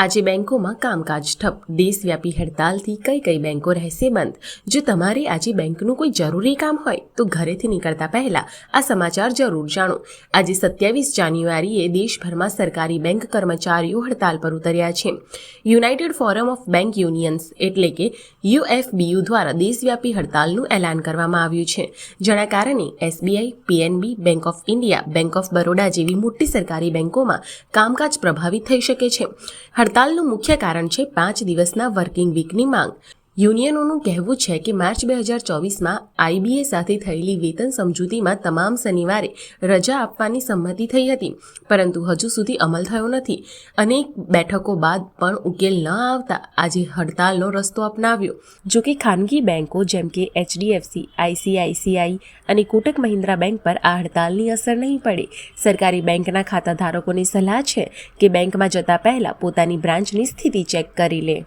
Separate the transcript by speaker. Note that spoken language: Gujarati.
Speaker 1: આજે બેંકોમાં કામકાજ ઠપ. દેશવ્યાપી હડતાલથી કઈ બેંકો રહેશે બંધ. જો તમારે આજે બેંકનું કોઈ જરૂરી કામ હોય તો ઘરેથી નીકળતા પહેલા આ સમાચાર જરૂર જાણો. આજે 27 જાન્યુઆરીએ દેશભરમાં સરકારી બેંક કર્મચારીઓ હડતાલ પર ઉતર્યા છે. United forum of bank unions એટલે કે યુએફબીયુ દ્વારા દેશવ્યાપી હડતાલનું એલાન કરવામાં આવ્યું છે, જેના કારણે SBI, PNB, bank of India, bank of Baroda જેવી મોટી સરકારી બેંકોમાં કામકાજ પ્રભાવિત થઈ શકે છે. હડતાલનું મુખ્ય કારણ છે 5 દિવસના વર્કિંગ વીકની માંગ. યુનિયનોનું કહેવું છે કે માર્ચ 2024માં આઈબીએ સાથે થયેલી વેતન સમજૂતીમાં તમામ શનિવારે રજા આપવાની સંમતિ થઈ હતી, પરંતુ હજુ સુધી અમલ થયો નથી. અનેક બેઠકો બાદ પણ ઉકેલ ન આવતા આજે હડતાલનો રસ્તો અપનાવ્યો. જોકે ખાનગી બેંકો જેમ કે એચડીએફસી, આઈસીઆઈસીઆઈ અને કોટક મહિન્દ્રા બેંક પર આ હડતાલની અસર નહીં પડે. સરકારી બેંકના ખાતાધારકોની સલાહ છે કે બેંકમાં જતા પહેલા પોતાની બ્રાન્ચની સ્થિતિ ચેક કરી લે.